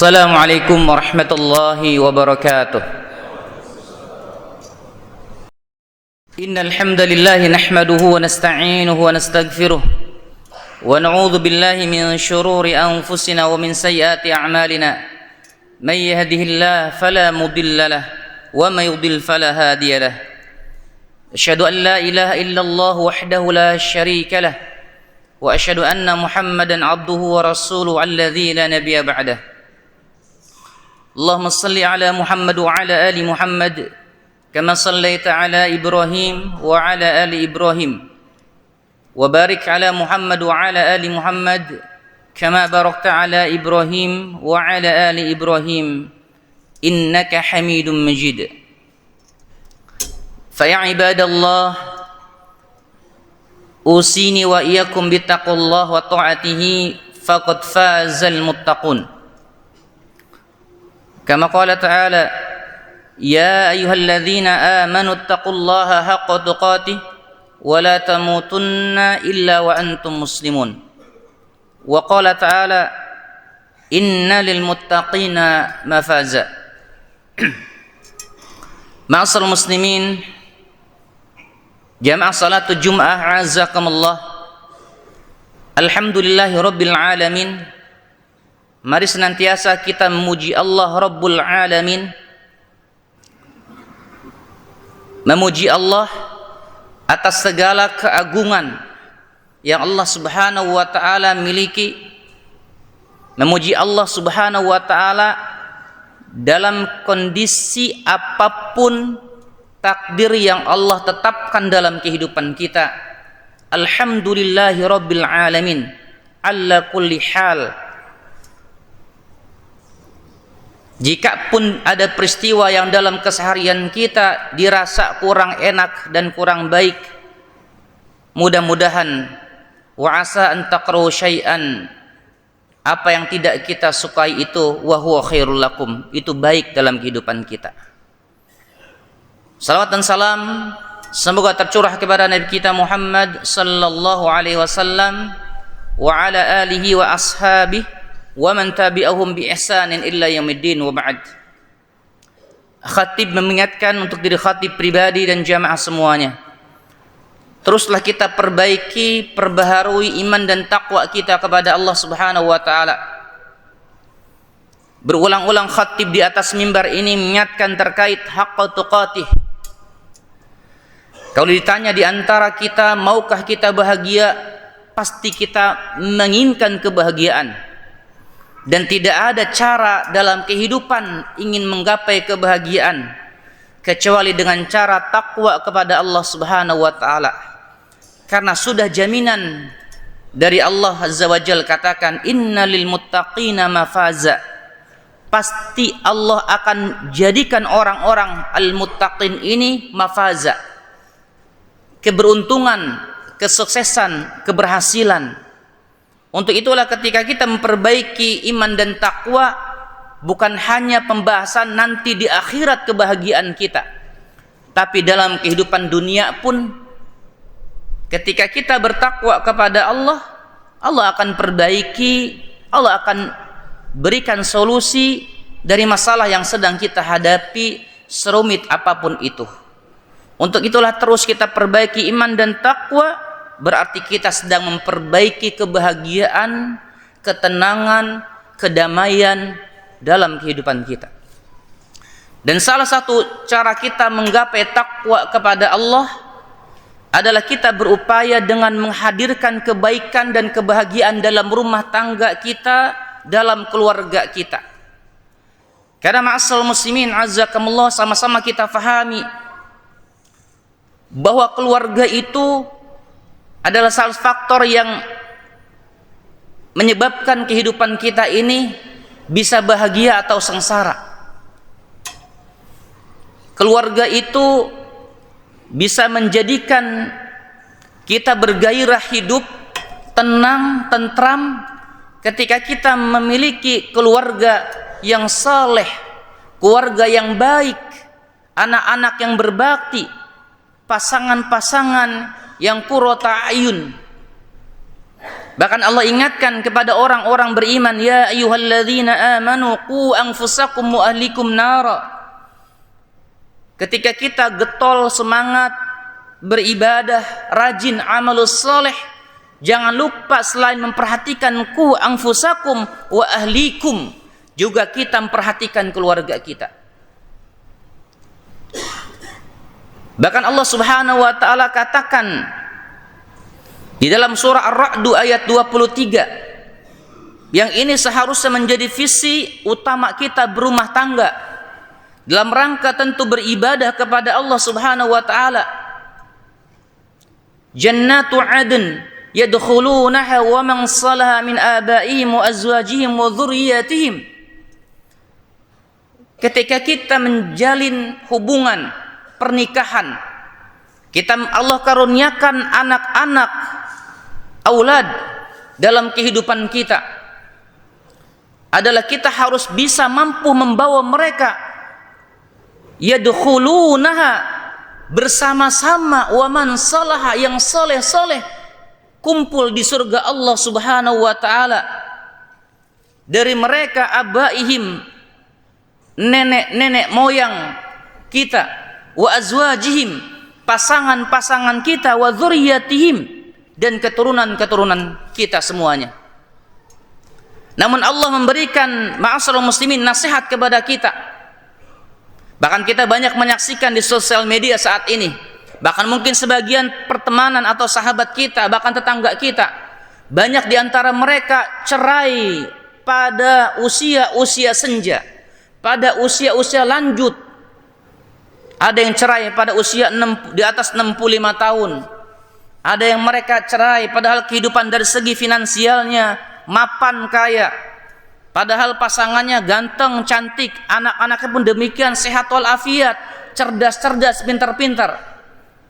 Assalamualaikum warahmatullahi wabarakatuh. Innal hamdalillah nahmaduhu wa nasta'inuhu wa nastaghfiruh wa na'udzu billahi min shururi anfusina wa min sayyiati a'malina. May yahdihillahu fala mudilla lahu wa may yudlil fala hadiya lahu. Asyhadu an la ilaha illallah wahdahu la syarika lahu wa asyhadu anna Muhammadan 'abduhu wa rasuluhu alladzi la nabiyya ba'dahu. Allahumma salli ala Muhammad wa ala ali Muhammad kama sallaita ala Ibrahim wa ala ali Ibrahim wa barik ala Muhammad wa ala ali Muhammad kama barakta ala Ibrahim wa ala ali Ibrahim innaka Hamidum Majid. Fa ya ibadallah usini wa iyyakum bittaqullah wa ta'atihi faqad fazal muttaqun. Kama qala ta'ala ya ayyuhalladzina amanu taqullaha haqqa tuqatih wa la tamutunna illa wa antum muslimun. Wa qala ta'ala inna lil muttaqina mafaza. Ma'asal muslimin jamaah salatul jum'ah azakumullah. Alhamdulillahi rabbil alamin. Mari senantiasa kita memuji Allah Rabbul Alamin, memuji Allah atas segala keagungan yang Allah Subhanahu wa ta'ala miliki, memuji Allah Subhanahu wa ta'ala dalam kondisi apapun takdir yang Allah tetapkan dalam kehidupan kita. Alhamdulillahi Rabbil Alamin ala kulli hal. Jika pun ada peristiwa yang dalam keseharian kita dirasa kurang enak dan kurang baik, mudah-mudahan wa asa an taqrahu syai'an, apa yang tidak kita sukai itu wa huwa khairul lakum, itu baik dalam kehidupan kita. Salawat dan salam semoga tercurah kepada Nabi kita Muhammad sallallahu alaihi wasallam wa ala alihi wa ashabihi wa man tabi'ahum bi ihsanin illa yaumiddin wa ba'd. Khatib mengingatkan untuk diri khatib pribadi dan jamaah semuanya, teruslah kita perbaiki, perbaharui iman dan takwa kita kepada Allah Subhanahu wa ta'ala. Berulang-ulang khatib di atas mimbar ini mengingatkan terkait haqqa tuqatih. Kalau ditanya di antara kita maukah kita bahagia, pasti kita menginginkan kebahagiaan. Dan tidak ada cara dalam kehidupan ingin menggapai kebahagiaan kecuali dengan cara takwa kepada Allah Subhanahu wa ta'ala. Karena sudah jaminan dari Allah Azza wa Jalla, katakan innalil muttaqina mafaza. Pasti Allah akan jadikan orang-orang al-muttaqin ini mafaza, keberuntungan, kesuksesan, keberhasilan. Untuk itulah ketika kita memperbaiki iman dan takwa, bukan hanya pembahasan nanti di akhirat kebahagiaan kita, tapi dalam kehidupan dunia pun ketika kita bertakwa kepada Allah, Allah akan perbaiki, Allah akan berikan solusi dari masalah yang sedang kita hadapi, serumit apapun itu. Untuk itulah terus kita perbaiki iman dan takwa, berarti kita sedang memperbaiki kebahagiaan, ketenangan, kedamaian dalam kehidupan kita. Dan salah satu cara kita menggapai takwa kepada Allah adalah kita berupaya dengan menghadirkan kebaikan dan kebahagiaan dalam rumah tangga kita, dalam keluarga kita. Karena ma'asal muslimin azakumullah, sama-sama kita fahami bahwa keluarga itu adalah salah faktor yang menyebabkan kehidupan kita ini bisa bahagia atau sengsara. Keluarga itu bisa menjadikan kita bergairah hidup, tenang, tentram ketika kita memiliki keluarga yang saleh, keluarga yang baik, anak-anak yang berbakti, pasangan-pasangan yang qurrata ayun. Bahkan Allah ingatkan kepada orang-orang beriman, ya ayyuhalladzina amanu qu anfusakum wa ahlikum nara. Ketika kita getol semangat beribadah, rajin amalus saleh, jangan lupa selain memperhatikan qu anfusakum wa ahlikum, juga kita memperhatikan keluarga kita. Bahkan Allah Subhanahu wa taala katakan di dalam surah Ar-Ra'd ayat 23, yang ini seharusnya menjadi visi utama kita berumah tangga dalam rangka tentu beribadah kepada Allah Subhanahu wa taala. Jannatu 'adn yadkhulunaha wa man salaha min abaihim wa azwajihim wa dhurriyyatihim. Ketika kita menjalin hubungan pernikahan, Allah karuniakan anak-anak, aulad dalam kehidupan kita, adalah kita harus bisa mampu membawa mereka yadkhulunaha bersama-sama, wa man salaha, yang soleh-soleh, kumpul di surga Allah Subhanahu wa taala. Dari mereka abaihim, nenek-nenek moyang kita, wa azwajihim, pasangan-pasangan kita, wa dzurriyyatihim, dan keturunan-keturunan kita semuanya. Namun Allah memberikan, ma'asyiral muslimin, nasihat kepada kita. Bahkan kita banyak menyaksikan di sosial media saat ini, bahkan mungkin sebagian pertemanan atau sahabat kita, bahkan tetangga kita, banyak di antara mereka cerai pada usia-usia senja, pada usia-usia lanjut. Ada yang cerai pada usia di atas 65 tahun. Ada yang mereka cerai padahal kehidupan dari segi finansialnya mapan kaya, padahal pasangannya ganteng, cantik, anak-anaknya pun demikian, sehat walafiat, cerdas-cerdas, pintar-pintar.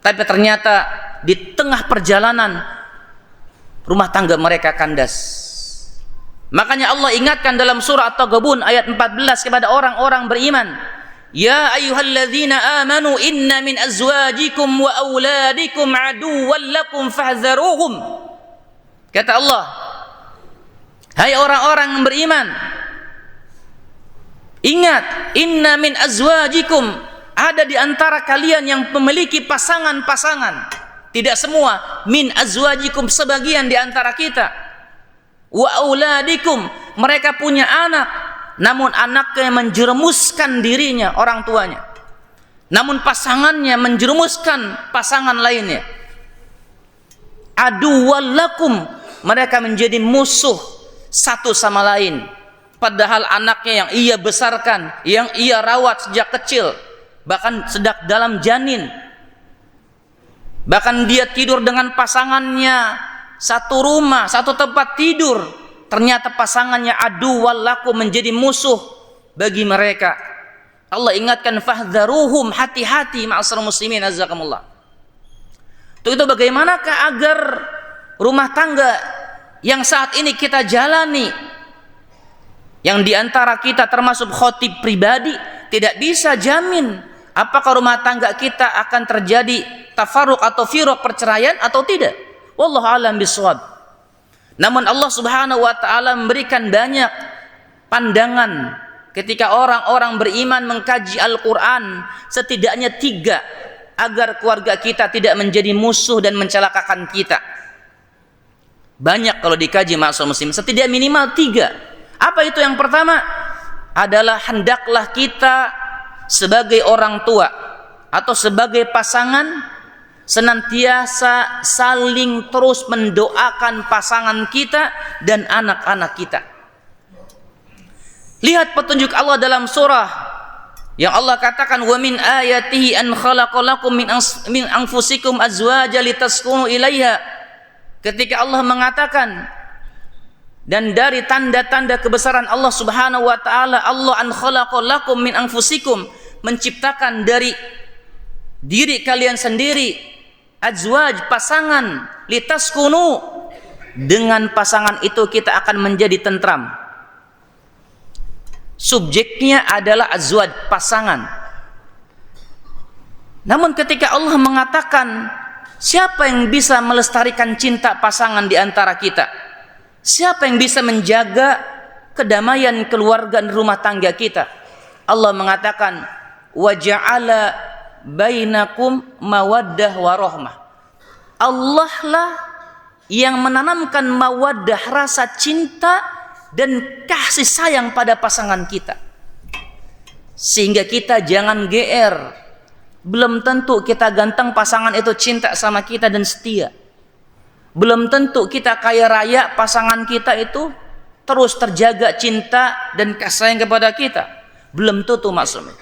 Tapi ternyata di tengah perjalanan rumah tangga mereka kandas. Makanya Allah ingatkan dalam surah At-Taghabun ayat 14 kepada orang-orang beriman, ya ayyuhalladzina amanu inna min azwajikum wa auladikum aduwwan lakum fahdharuhum. Kata Allah, hai orang-orang yang beriman, ingat, inna min azwajikum, ada di antara kalian yang memiliki pasangan-pasangan. Tidak semua, min azwajikum, sebagian di antara kita. Wa auladikum, mereka punya anak, namun anaknya menjerumuskan dirinya, orang tuanya. Namun pasangannya menjerumuskan pasangan lainnya. Aduwwan lakum, mereka menjadi musuh satu sama lain. Padahal anaknya yang ia besarkan, yang ia rawat sejak kecil, bahkan sejak dalam janin, bahkan dia tidur dengan pasangannya satu rumah, satu tempat tidur, ternyata pasangannya aduwwan lakum, menjadi musuh bagi mereka. Allah ingatkan, fahdharuhum, hati-hati ma'asyiral muslimin azakumullah. Itu bagaimanakah agar rumah tangga yang saat ini kita jalani, yang diantara kita termasuk khotib pribadi, tidak bisa jamin apakah rumah tangga kita akan terjadi tafarruq atau firaq, perceraian atau tidak. Wallahu a'lam bishawab. Namun Allah Subhanahu wa taala memberikan banyak pandangan ketika orang-orang beriman mengkaji Al-Qur'an, setidaknya 3, agar keluarga kita tidak menjadi musuh dan mencelakakan kita. Banyak kalau dikaji ma'asyiral muslim, setidaknya minimal 3. Apa itu? Yang pertama adalah hendaklah kita sebagai orang tua atau sebagai pasangan senantiasa saling terus mendoakan pasangan kita dan anak-anak kita. Lihat petunjuk Allah dalam surah yang Allah katakan, wa min ayatihi an khalaqalakum min anfusikum azwaja litaskunu ilaiha. Ketika Allah mengatakan, dan dari tanda-tanda kebesaran Allah Subhanahu wa taala, Allah an khalaqalakum min anfusikum, menciptakan dari diri kalian sendiri azwaj, pasangan, litaskunu, dengan pasangan itu kita akan menjadi tentram. Subjeknya adalah azwaj, pasangan. Namun ketika Allah mengatakan siapa yang bisa melestarikan cinta pasangan di antara kita, Siapa yang bisa menjaga kedamaian keluarga dan rumah tangga kita? Allah mengatakan, wa ja'ala bainakum mawaddah wa rahmah. Allah lah yang menanamkan mawaddah, rasa cinta dan kasih sayang pada pasangan kita, sehingga kita jangan GR. Belum tentu kita ganteng pasangan itu cinta sama kita dan setia. Belum tentu kita kaya raya pasangan kita itu terus terjaga cinta dan kasih sayang kepada kita. Belum tentu maksudnya.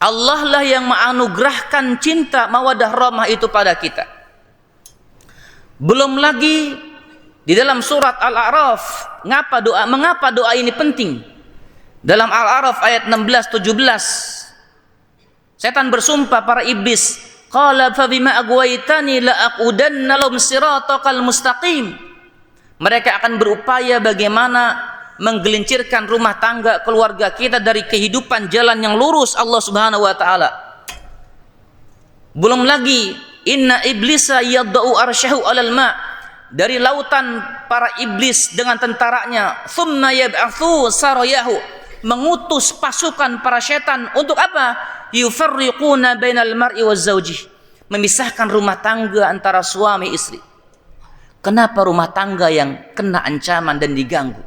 Allah lah yang menganugerahkan cinta mawaddah rahmah itu pada kita. Belum lagi di dalam surat Al-A'raf, mengapa doa ini penting? Dalam Al-A'raf ayat 16-17, setan bersumpah para iblis, qala fa bima aghwaytani la aqudanna lahum siratal mustaqim. Mereka akan berupaya bagaimana menggelincirkan rumah tangga keluarga kita dari kehidupan jalan yang lurus Allah Subhanahu wa taala. Belum lagi inna iblisa yad'u arsyahu 'alal ma', dari lautan para iblis dengan tentaranya, thumma yab'atsu sarayahu, mengutus pasukan para setan untuk apa? Yufarriquna bainal mar'i waz zawji, memisahkan rumah tangga antara suami istri. Kenapa rumah tangga yang kena ancaman dan diganggu?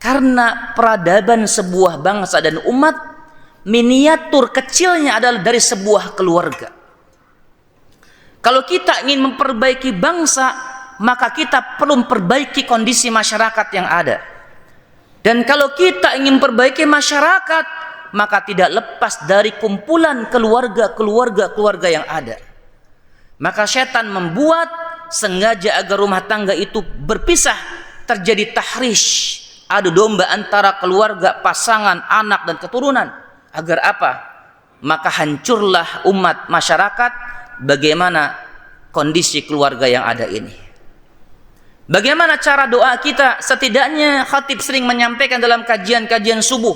Karena peradaban sebuah bangsa dan umat, miniatur kecilnya adalah dari sebuah keluarga. Kalau kita ingin memperbaiki bangsa, maka kita perlu memperbaiki kondisi masyarakat yang ada. Dan kalau kita ingin memperbaiki masyarakat, maka tidak lepas dari kumpulan keluarga yang ada. Maka setan membuat sengaja agar rumah tangga itu berpisah, terjadi tahrish, adu domba antara keluarga, pasangan, anak dan keturunan. Agar apa? Maka hancurlah umat masyarakat. Bagaimana kondisi keluarga yang ada ini? Bagaimana cara doa kita? Setidaknya khatib sering menyampaikan dalam kajian-kajian subuh.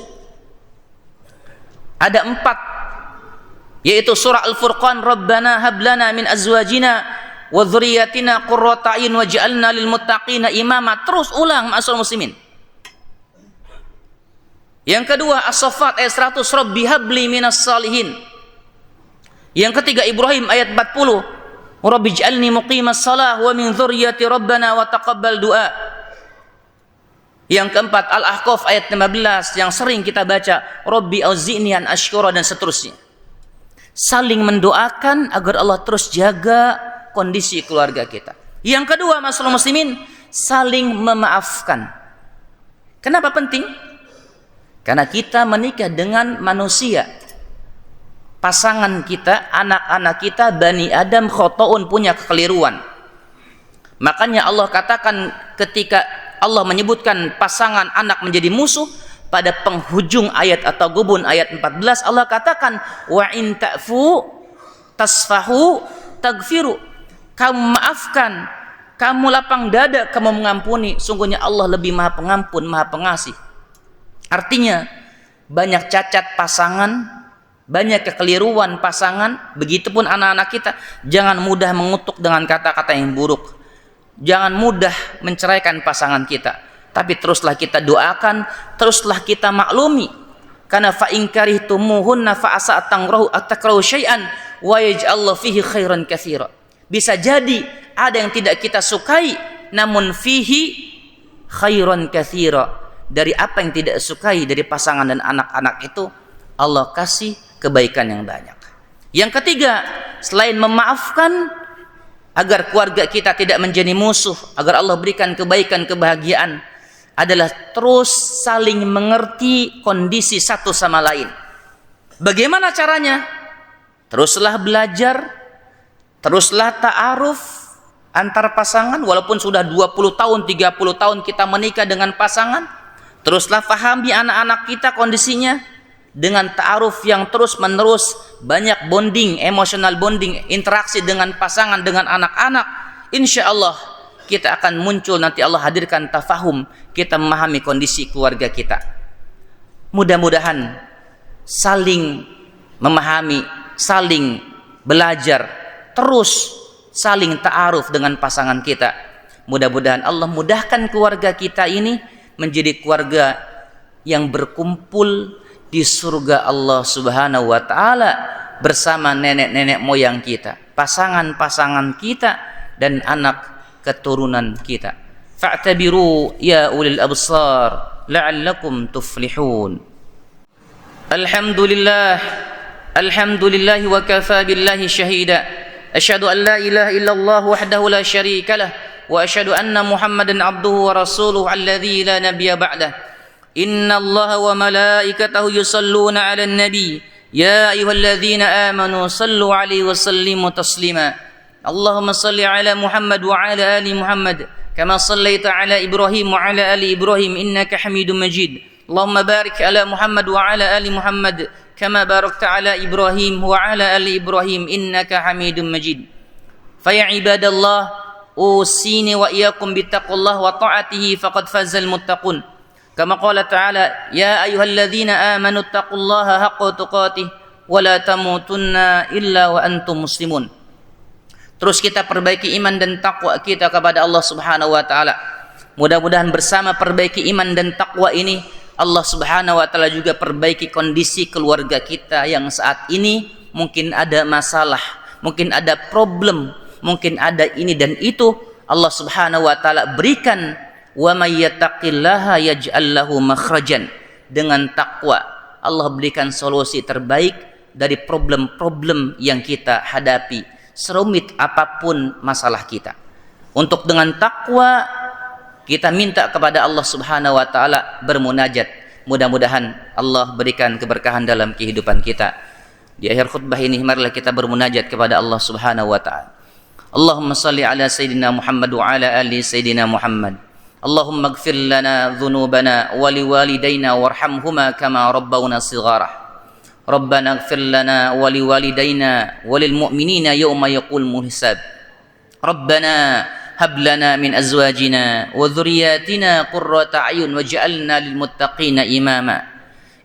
Ada 4, yaitu surah Al-Furqan, Rabbana hablana min azwajina wa dzurriyyatina qurrata a'yun waj'alna lil muttaqina imama. Terus ulang ma'asal muslimin. Yang kedua As-Saffat ayat 100, Rabbi habli minas salihin. Yang ketiga Ibrahim ayat 40, Rabbi ij'alni muqimas shalah wa min dzurriyyati rabbana wa taqabbal du'a. Yang keempat Al-Ahqaf ayat 15 yang sering kita baca, Rabbi auzi'ni an ashkura, dan seterusnya. Saling mendoakan agar Allah terus jaga kondisi keluarga kita. Yang kedua masalah muslimin, saling memaafkan. Kenapa penting? Karena kita menikah dengan manusia, pasangan kita, anak-anak kita, Bani Adam khotoun, punya kekeliruan. Makanya Allah katakan ketika Allah menyebutkan pasangan anak menjadi musuh, pada penghujung ayat atau gubun ayat 14 Allah katakan, wa in ta'fu tasfahu tagfiru, kamu maafkan, kamu lapang dada, kamu mengampuni, sungguhnya Allah lebih maha pengampun, maha pengasih. Artinya banyak cacat pasangan, banyak kekeliruan pasangan, begitupun anak-anak kita. Jangan mudah mengutuk dengan kata-kata yang buruk, jangan mudah menceraikan pasangan kita, tapi teruslah kita doakan, teruslah kita maklumi. Karena fa in karihtumuhunna fa asa takrahu syai'an wa yaj'allahu fihi khairan katsira. Bisa jadi ada yang tidak kita sukai, namun fihi khairan katsira, dari apa yang tidak sukai dari pasangan dan anak-anak itu Allah kasih kebaikan yang banyak. Yang ketiga, selain memaafkan agar keluarga kita tidak menjadi musuh, agar Allah berikan kebaikan, kebahagiaan, adalah terus saling mengerti kondisi satu sama lain. Bagaimana caranya? Teruslah belajar, teruslah ta'aruf antar pasangan, walaupun sudah 20 tahun, 30 tahun kita menikah dengan pasangan. Teruslah pahami anak-anak kita kondisinya dengan ta'aruf yang terus menerus, banyak bonding, emotional bonding, interaksi dengan pasangan, dengan anak-anak. Insya Allah kita akan muncul, nanti Allah hadirkan tafahum, kita memahami kondisi keluarga kita. Mudah-mudahan saling memahami, saling belajar, terus saling ta'aruf dengan pasangan kita. Mudah-mudahan Allah mudahkan keluarga kita ini menjadi keluarga yang berkumpul di surga Allah Subhanahu wa taala bersama nenek-nenek moyang kita, pasangan-pasangan kita dan anak keturunan kita. Fa'tabiru ya ulil absar la'allakum tuflihun. Alhamdulillah wa kafa billahi shahida. Asyhadu an la ilaha illallah wahdahu la syarika lah wa asyhadu anna Muhammadan abduhu wa rasuluhu alladzi la nabiyya ba'dah. Inna Allaha wa malaikatahu yusalluna 'alan nabi ya ayyuhalladzina amanu sallu 'alaihi wa sallimu taslima. Allahumma salli 'ala Muhammad wa 'ala ali Muhammad kama sallaita 'ala Ibrahim wa 'ala ali Ibrahim innaka Hamidum Majid. Allahumma barik 'ala Muhammad wa 'ala ali Muhammad kama barakta 'ala Ibrahim wa 'ala ali Ibrahim innaka Hamidum Majid. Fa ya ibadallah usini wa iyyakum bittaqullah wa ta'atihi faqad fazal muttaqun. Kama qala ta'ala ya ayyuhalladzina amanu taqullaha haqqa tuqatih wa la tamutunna illa wa antum muslimun. Terus kita perbaiki iman dan takwa kita kepada Allah Subhanahu wa taala. Mudah-mudahan bersama perbaiki iman dan takwa ini Allah Subhanahu wa taala juga perbaiki kondisi keluarga kita yang saat ini mungkin ada masalah, mungkin ada problem, mungkin ada ini dan itu. Allah Subhanahu wa taala berikan wa may yattaqillaha yaj'al lahu makhrajan. Dengan takwa Allah berikan solusi terbaik dari problem-problem yang kita hadapi, serumit apapun masalah kita. Untuk dengan takwa kita minta kepada Allah Subhanahu wa taala bermunajat. Mudah-mudahan Allah berikan keberkahan dalam kehidupan kita. Di akhir khutbah ini marilah kita bermunajat kepada Allah Subhanahu wa taala. Allahumma salli ala sayyidina Muhammad wa ala ali sayyidina Muhammad. Allahumma ighfir lana dhunubana wa liwalidayna warhamhuma kama rabbawna shighara. Rabbana ighfir lana wa liwalidayna wa lil mu'minina yawma yaqumul hisab. Rabbana hab lana min azwajina wa dhurriyyatina qurrata a'yun waj'alna lil muttaqina imama.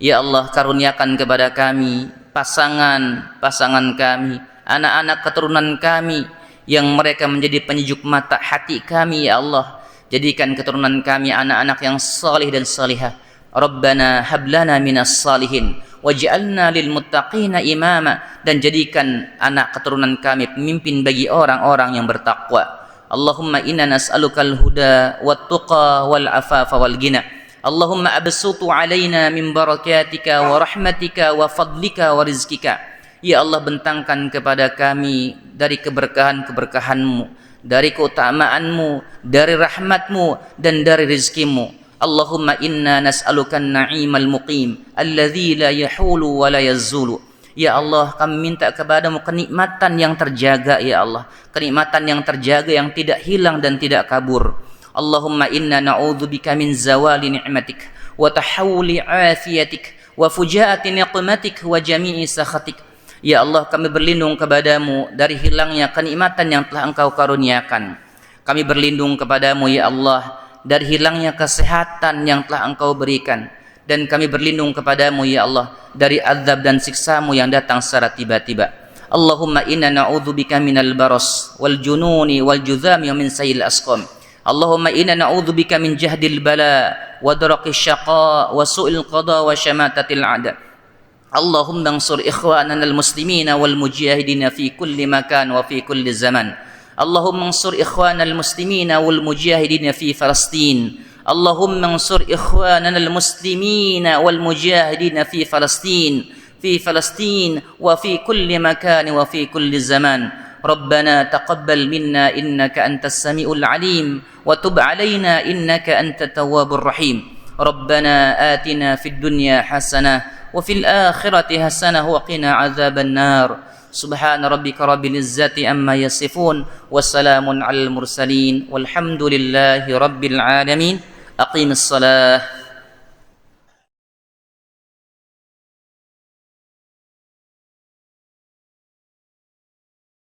Ya Allah, karuniakan kepada kami pasangan kami, anak-anak keturunan kami yang mereka menjadi penyejuk mata hati kami. Ya Allah, jadikan keturunan kami anak-anak yang salih dan salihah. Rabbana hab lana minas salihin waj'alna lil muttaqina imama. Dan jadikan anak keturunan kami pemimpin bagi orang-orang yang bertakwa. Allahumma inna nas'alukal huda wat tuqa wal afafa wal ghina. Allahumma absutu alaina min barakatika wa rahmatika wa fadlika wa rizkika. Ya Allah, bentangkan kepada kami dari keberkahan-keberkahan-Mu, dari keutamaanmu, dari rahmatmu dan dari rizkimu. Allahumma inna nas'alukan na'imal muqim alladzi la yahulu wa la yazulu. Ya Allah, kami minta kepadamu kenikmatan yang terjaga. Ya Allah, kenikmatan yang terjaga yang tidak hilang dan tidak kabur. Allahumma inna na'udzubika min zawali ni'matik wa tahawuli afiyatik wa fujaati niqmatik wa jami'i sakhatik. Ya Allah, kami berlindung kepadamu dari hilangnya kenikmatan yang telah Engkau karuniakan. Kami berlindung kepadamu ya Allah dari hilangnya kesehatan yang telah Engkau berikan. Dan kami berlindung kepadamu ya Allah dari azab dan siksamu yang datang secara tiba-tiba. Allahumma inna na'udzubika minal baras wal jununi wal juzami wa min sayil asqam. Allahumma inna na'udzubika min jahdil bala wa daraqis syaqa wa su'il qada wa syamatatil a'da. Allahumma ansur ikhwanana al-muslimina wal mujahidina fi kulli makan wa fi kulli zaman. Allahumma ansur ikhwanana al-muslimina wal mujahidina fi Palestin. Allahumma ansur ikhwanana al-muslimina wal mujahidina fi Palestin wa fi kulli makan wa fi kulli zaman. Rabbana taqabbal minna innaka antas samiul alim wa tub alaina innaka antat tawwabur rahim. Rabbana atina fid dunya hasanah وفي الآخرة حسنة وقنا عذاب النار. سبحان ربك رب العزة عما يصفون وسلام على المرسلين والحمد لله رب العالمين. أقيم الصلاة.